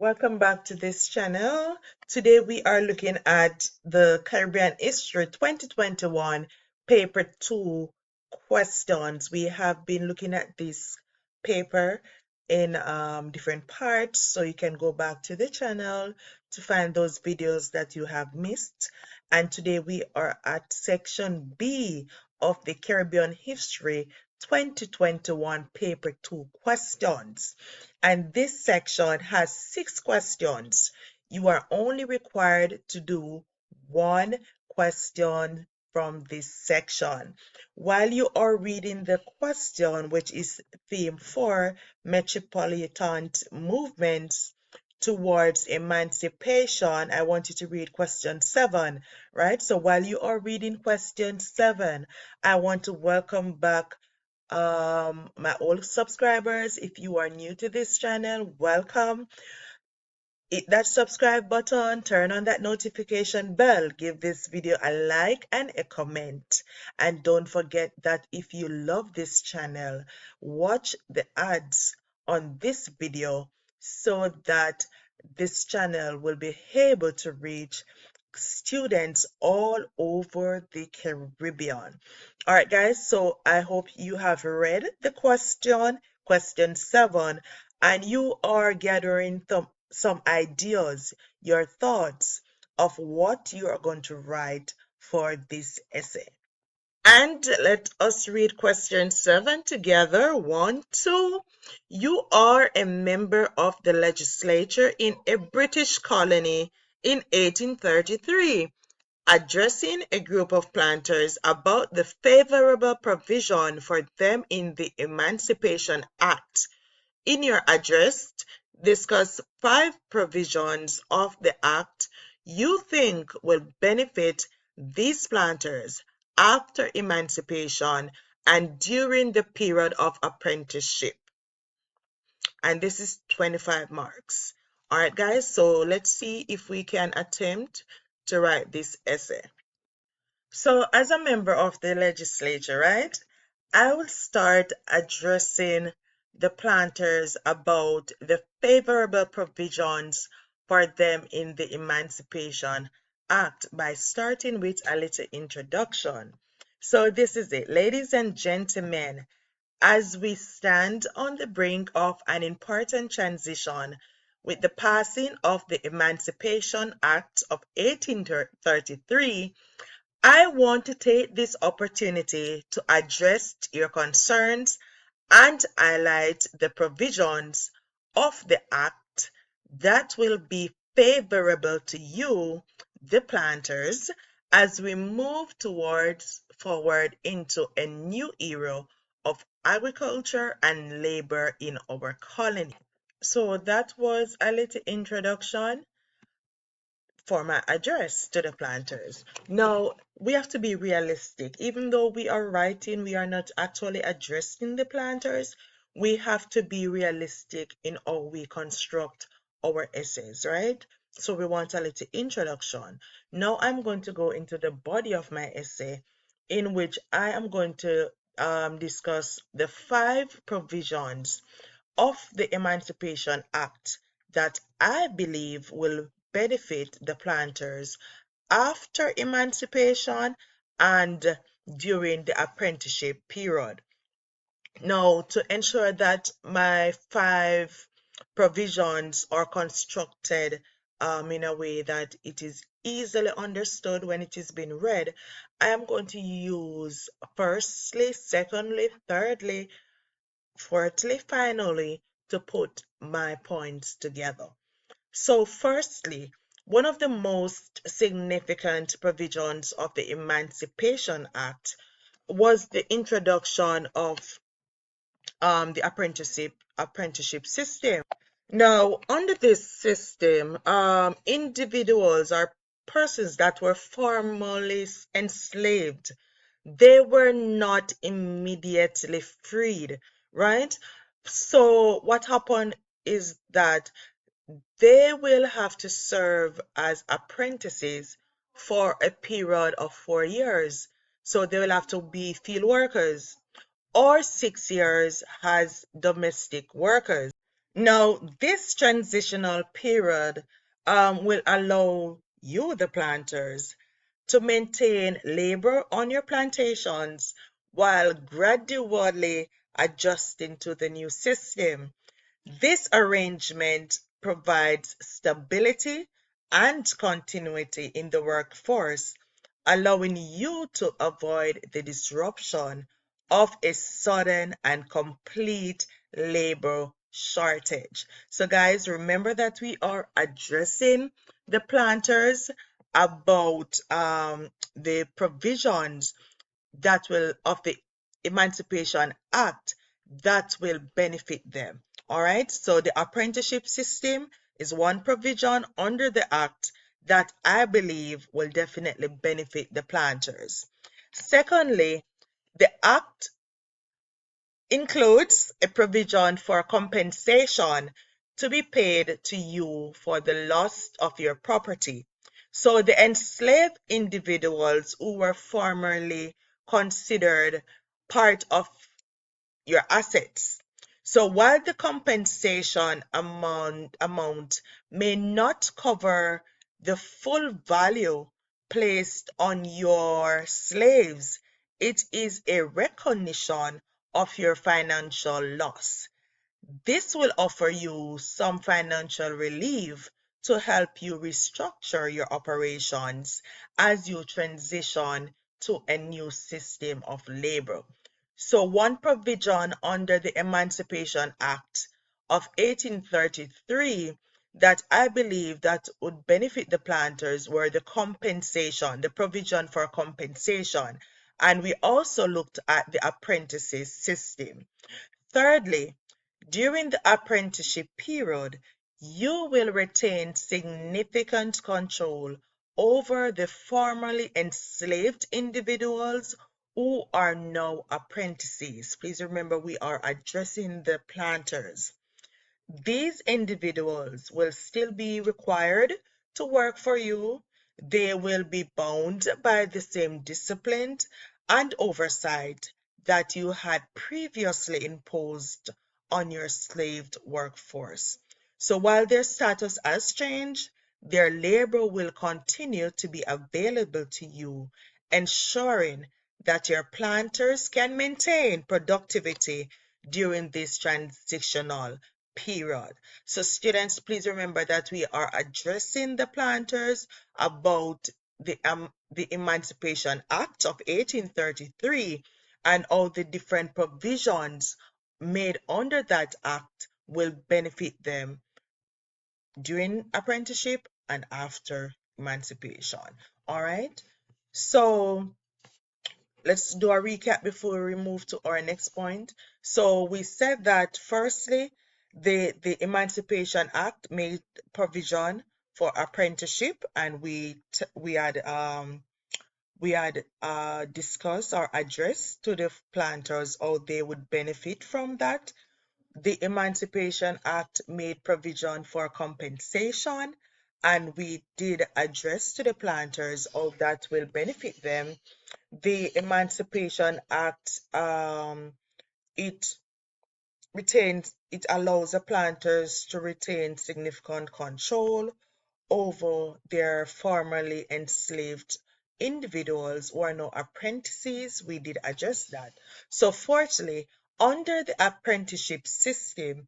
Welcome back to this channel. Today we are looking at the Caribbean History 2021 Paper 2 questions. We have been looking at this paper in different parts, so you can go back to the channel to find those videos that you have missed. And today we are at section B of the Caribbean History 2021 Paper 2 questions. And this section has 6 questions. You are only required to do one question from this section. While you are reading the question, which is theme 4, metropolitan movements towards emancipation, I want you to read question 7, right? So while you are reading question 7, I want to welcome back my old subscribers. If you are new to this channel, welcome. Hit that subscribe button, turn on that notification bell, give this video a like and a comment. And don't forget that if you love this channel, watch the ads on this video so that this channel will be able to reach students all over the Caribbean. All right, guys, so I hope you have read the question 7, and you are gathering some ideas, your thoughts of what you are going to write for this essay. And let us read question 7 together. 1, 2. You are a member of the legislature in a British colony in 1833, addressing a group of planters about the favorable provision for them in the Emancipation Act. In your address, discuss 5 provisions of the Act you think will benefit these planters after emancipation and during the period of apprenticeship. And this is 25 marks. All right, guys, so let's see if we can attempt to write this essay. So as a member of the legislature, right, I will start addressing the planters about the favorable provisions for them in the Emancipation Act by starting with a little introduction. So this is it. Ladies and gentlemen, as we stand on the brink of an important transition with the passing of the Emancipation Act of 1833, I want to take this opportunity to address your concerns and highlight the provisions of the Act that will be favorable to you, the planters, as we move forward into a new era of agriculture and labor in our colony. So that was a little introduction for my address to the planters. Now, we have to be realistic. Even though we are writing, we are not actually addressing the planters. We have to be realistic in how we construct our essays, right? So we want a little introduction. Now I'm going to go into the body of my essay, in which I am going to discuss the 5 provisions of the Emancipation Act that I believe will benefit the planters after emancipation and during the apprenticeship period. Now, to ensure that my 5 provisions are constructed in a way that it is easily understood when it is being read, I am going to use firstly, secondly, thirdly, fourthly, finally, to put my points together. So firstly, one of the most significant provisions of the Emancipation Act was the introduction of the apprenticeship system. Now, under this system, individuals or persons that were formerly enslaved, they were not immediately freed, right? So what happened is that they will have to serve as apprentices for a period of 4 years. So they will have to be field workers or 6 years as domestic workers. Now, this transitional period will allow you, the planters, to maintain labor on your plantations while gradually adjusting to the new system. This arrangement provides stability and continuity in the workforce, allowing you to avoid the disruption of a sudden and complete labor shortage. So, guys, remember that we are addressing the planters about the provisions that will of the Emancipation Act that will benefit them. All right, so the apprenticeship system is one provision under the act that I believe will definitely benefit the planters. Secondly, the act includes a provision for compensation to be paid to you for the loss of your property. So the enslaved individuals who were formerly considered part of your assets. So while the compensation amount may not cover the full value placed on your slaves, it is a recognition of your financial loss. This will offer you some financial relief to help you restructure your operations as you transition to a new system of labor. So one provision under the Emancipation Act of 1833 that I believe that would benefit the planters were the compensation, the provision for compensation. And we also looked at the apprentices system. Thirdly, during the apprenticeship period, you will retain significant control over the formerly enslaved individuals who are now apprentices. Please remember, we are addressing the planters. These individuals will still be required to work for you. They will be bound by the same discipline and oversight that you had previously imposed on your slaved workforce. So while their status has changed, their labor will continue to be available to you, ensuring that your planters can maintain productivity during this transitional period. So students, please remember that we are addressing the planters about the Emancipation Act of 1833 and all the different provisions made under that act will benefit them during apprenticeship and after emancipation. All right. So let's do a recap before we move to our next point. So we said that firstly, the Emancipation Act made provision for apprenticeship, and we had discussed or addressed to the planters how they would benefit from that. The Emancipation Act made provision for compensation, and we did address to the planters how that will benefit them. The Emancipation Act, it it allows the planters to retain significant control over their formerly enslaved individuals who are now apprentices. We did adjust that. So fourthly, under the apprenticeship system,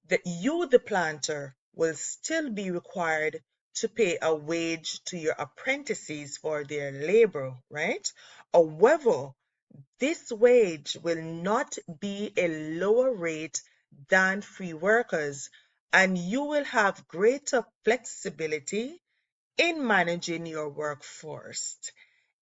the planter, will still be required to pay a wage to your apprentices for their labor, right? However, this wage will not be a lower rate than free workers, and you will have greater flexibility in managing your workforce.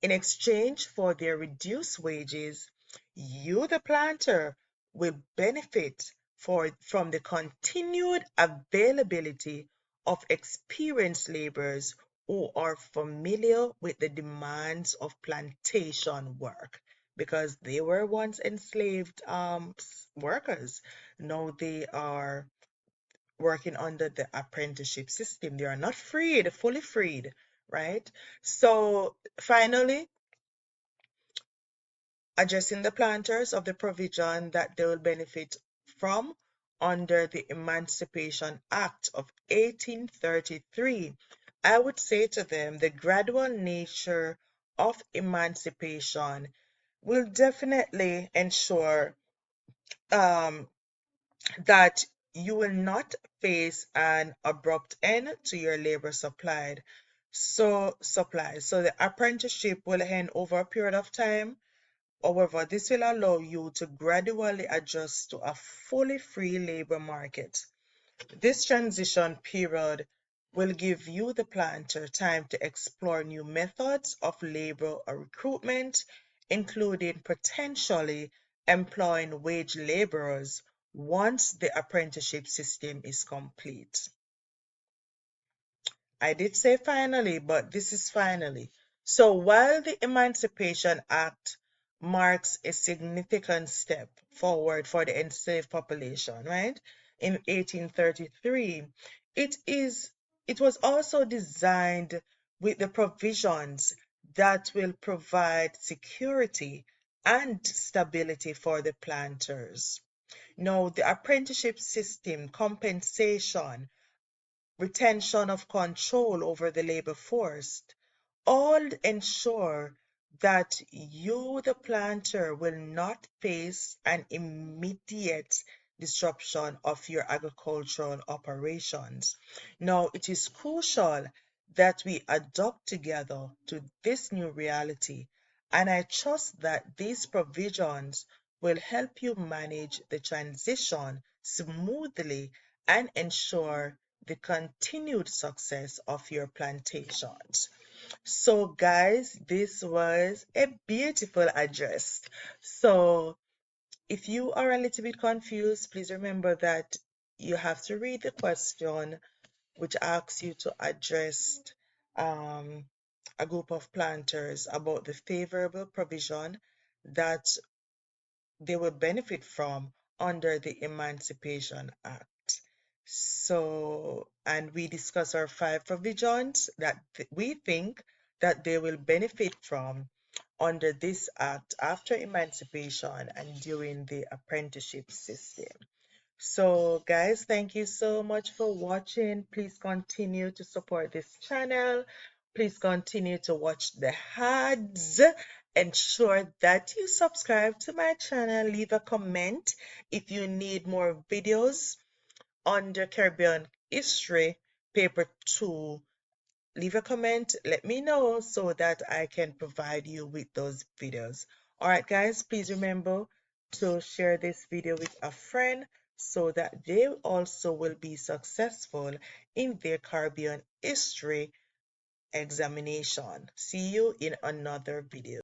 In exchange for their reduced wages, you, the planter, will benefit from the continued availability of experienced laborers who are familiar with the demands of plantation work because they were once enslaved workers. Now they are working under the apprenticeship system. They are not freed, fully freed, right? So finally, addressing the planters of the provision that they will benefit from under the Emancipation Act of 1833, I would say to them the gradual nature of emancipation will definitely ensure um, that you will not face an abrupt end to your labor supply. So the apprenticeship will end over a period of time. However, this will allow you to gradually adjust to a fully free labor market. This transition period will give you, the planter, time to explore new methods of labor or recruitment, including potentially employing wage laborers once the apprenticeship system is complete. I did say finally, but this is finally. So while the Emancipation Act marks a significant step forward for the enslaved population, right? In 1833, it is it was also designed with the provisions that will provide security and stability for the planters. Now, the apprenticeship system, compensation, retention of control over the labor force, all ensure that you, the planter, will not face an immediate disruption of your agricultural operations. Now, it is crucial that we adapt together to this new reality, and I trust that these provisions will help you manage the transition smoothly and ensure the continued success of your plantations. So, guys, this was a beautiful address. So, if you are a little bit confused, please remember that you have to read the question, which asks you to address um, a group of planters about the favorable provision that they will benefit from under the Emancipation Act. So, and we discuss our 5 provisions that we think that they will benefit from under this act after emancipation and during the apprenticeship system. So, guys, thank you so much for watching. Please continue to support this channel. Please continue to watch the ads. Ensure that you subscribe to my channel. Leave a comment if you need more videos on the Caribbean history, paper 2. Leave a comment, let me know so that I can provide you with those videos. All right, guys, please remember to share this video with a friend so that they also will be successful in their Caribbean history examination. See you in another video.